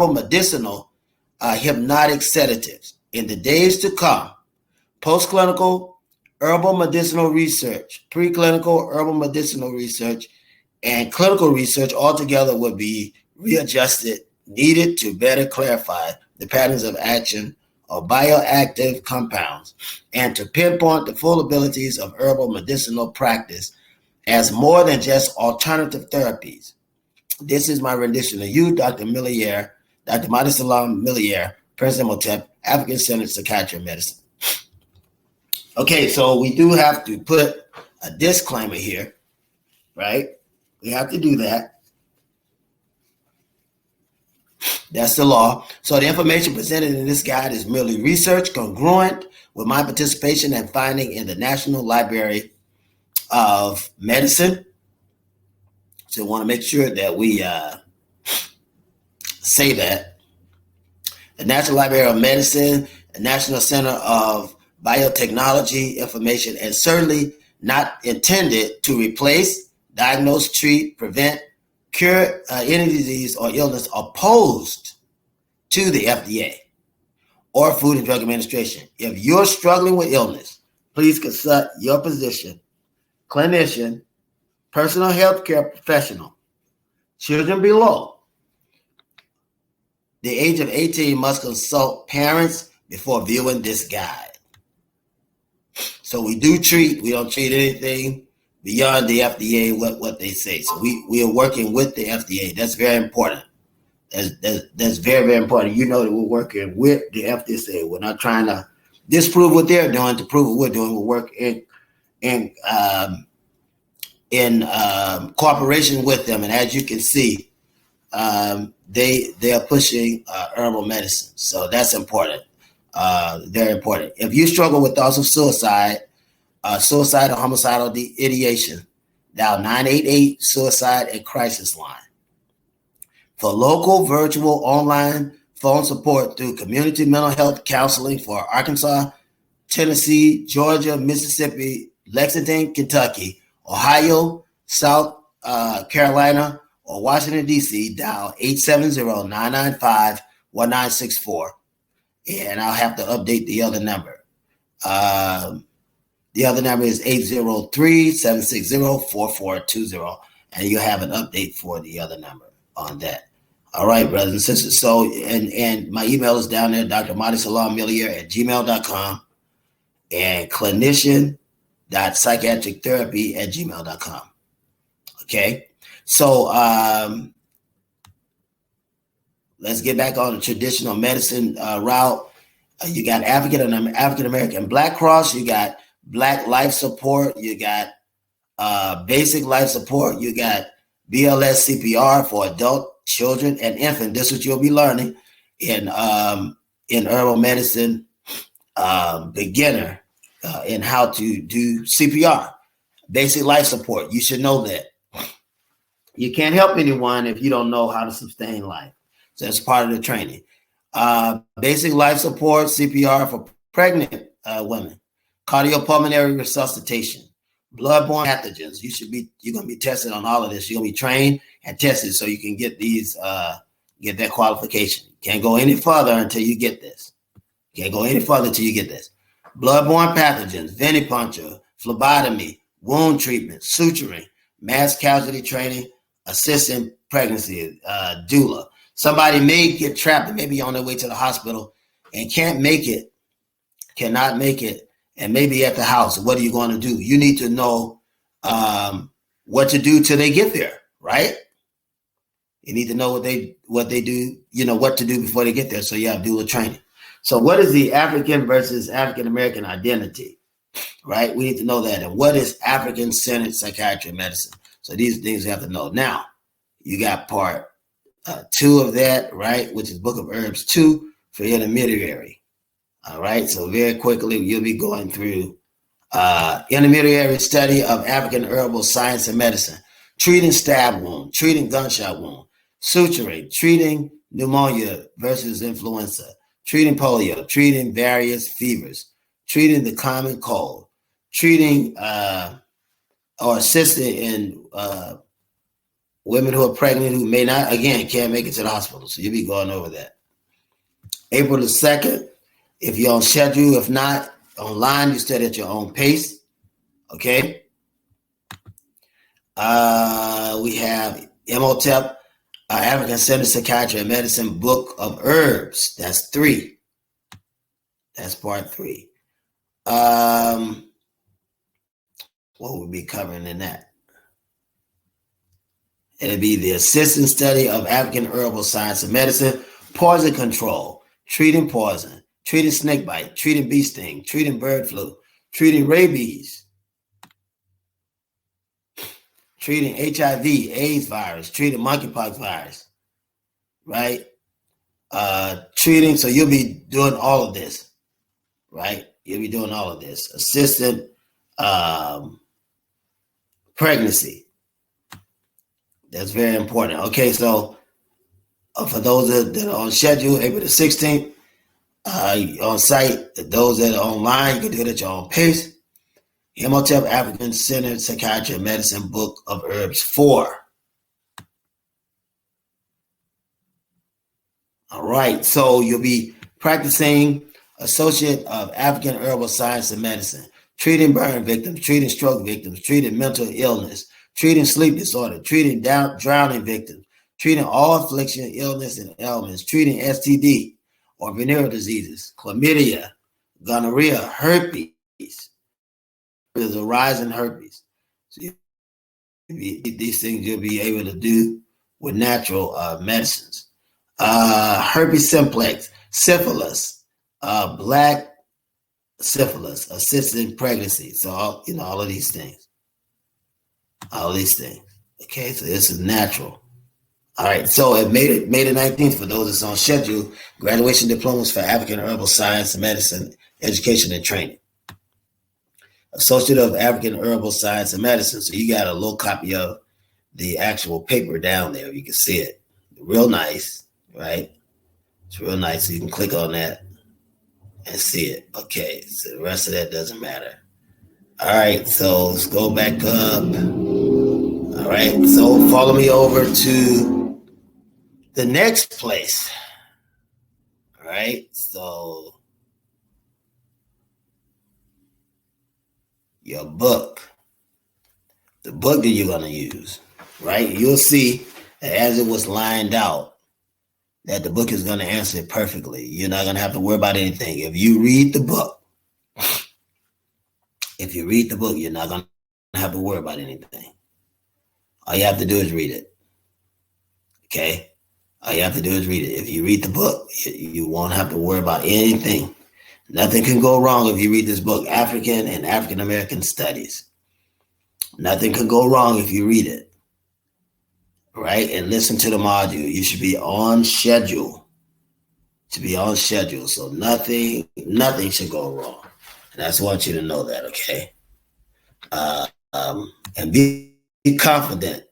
medicinal hypnotic sedatives. In the days to come, post-clinical herbal medicinal research, preclinical herbal medicinal research, and clinical research altogether will be readjusted, needed to better clarify the patterns of action of bioactive compounds and to pinpoint the full abilities of herbal medicinal practice as more than just alternative therapies. This is my rendition of you, Dr. Millere, Dr. Mauricelm-Lei Millere, President Motep, African Center of Psychiatry and Medicine. Okay, so we do have to put a disclaimer here, right? We have to do that. That's the law. So the information presented in this guide is merely research congruent with my participation and finding in the National Library of Medicine. So I want to make sure that we say that. The National Library of Medicine, the National Center of Biotechnology Information, and certainly not intended to replace, diagnose, treat, prevent, cure any disease or illness opposed to the FDA or Food and Drug Administration. If you're struggling with illness, please consult your physician, clinician, personal health care professional. Children below the age of 18 must consult parents before viewing this guide. So we do treat, we don't treat anything beyond the FDA, what they say. So we are working with the FDA. That's very important. That's very, very important. You know that we're working with the FDA. We're not trying to disprove what they're doing to prove what we're doing. We're working in cooperation with them. And as you can see, they are pushing herbal medicine. So that's important. Very important. If you struggle with thoughts of suicide or homicidal ideation, dial 988 Suicide and Crisis Line. For local, virtual, online phone support through community mental health counseling for Arkansas, Tennessee, Georgia, Mississippi, Lexington, Kentucky, Ohio, South Carolina, or Washington, D.C., dial 870-995-1964. And I'll have to update the other number. The other number is 803-760-4420. And you'll have an update for the other number on that. All right, brothers and sisters. So, and my email is down there, drmauricelm-Millere@gmail.com and clinician.psychiatrictherapy@gmail.com. Okay. So, let's get back on the traditional medicine route. You got African American Black Cross. You got Black Life Support. You got Basic Life Support. You got BLS CPR for adult, children, and infant. This is what you'll be learning in herbal medicine beginner in how to do CPR. Basic Life Support. You should know that. You can't help anyone if you don't know how to sustain life. So that's part of the training. Basic life support, CPR for pregnant women, cardiopulmonary resuscitation, bloodborne pathogens. You're going to be tested on all of this. You're going to be trained and tested so you can get these, get that qualification. Can't go any further until you get this. Can't go any further until you get this. Bloodborne pathogens, venipuncture, phlebotomy, wound treatment, suturing, mass casualty training, assisting pregnancy, doula. Somebody may get trapped and may be on their way to the hospital and cannot make it, and maybe at the house. What are you going to do? You need to know what to do till they get there, right? You need to know what they do, what to do before they get there. So you have doula training. So what is the African versus African American identity, right? We need to know that. And what is African-centered psychiatry and medicine? So these things you have to know. Now, you got part 2 of that, right, which is Book of Herbs 2 for intermediary. All right, so very quickly, you'll be going through intermediary study of African herbal science and medicine, treating stab wound, treating gunshot wound, suturing, treating pneumonia versus influenza, treating polio, treating various fevers, treating the common cold, treating or assisting in women who are pregnant who may not, again, can't make it to the hospital. So you'll be going over that. April the 2nd, if you're on schedule, if not, online, you study at your own pace. Okay. We have Imhotep, African Center Psychiatry and Medicine Book of Herbs. That's 3. That's part 3. What will we be covering in that? It'll be the Assistant Study of African Herbal Science and Medicine, Poison Control, Treating Poison, Treating Snakebite, Treating Bee Sting, Treating Bird Flu, Treating Rabies, Treating HIV, AIDS virus, Treating Monkeypox virus, right? Treating, so you'll be doing all of this, right? You'll be doing all of this. Assistant pregnancy. That's very important. Okay, so for those that are on schedule, April the 16th, on site, those that are online, you can do it at your own pace. Imhotep African Center Psychiatry and Medicine Book of Herbs 4. All right, so you'll be practicing Associate of African Herbal Science and Medicine, treating burn victims, treating stroke victims, treating mental illness, treating sleep disorder, treating drowning victims, treating all affliction, illness, and ailments, treating STD or venereal diseases, chlamydia, gonorrhea, herpes. There's a rise in herpes. So these things you'll be able to do with natural medicines. Herpes simplex, syphilis, black syphilis, assisted pregnancy. So all of these things. All these things. Okay, so this is natural. All right, so it May the 19th, for those that's on schedule, graduation diplomas for African Herbal Science and Medicine, Education and Training. Associate of African Herbal Science and Medicine. So you got a little copy of the actual paper down there. You can see it. Real nice, right? It's real nice. So you can click on that and see it. Okay, so the rest of that doesn't matter. All right, so let's go back up. All right, so follow me over to the next place. All right, so your book, the book that you're going to use, right? You'll see that as it was lined out, that the book is going to answer it perfectly. You're not going to have to worry about anything. If you read the book, you're not going to have to worry about anything. All you have to do is read it. Okay? All you have to do is read it. If you read the book, you won't have to worry about anything. Nothing can go wrong if you read this book, African and African American Studies. Nothing can go wrong if you read it. Right? And listen to the module. You should be on schedule. So nothing should go wrong. And I just want you to know that, okay? And be confident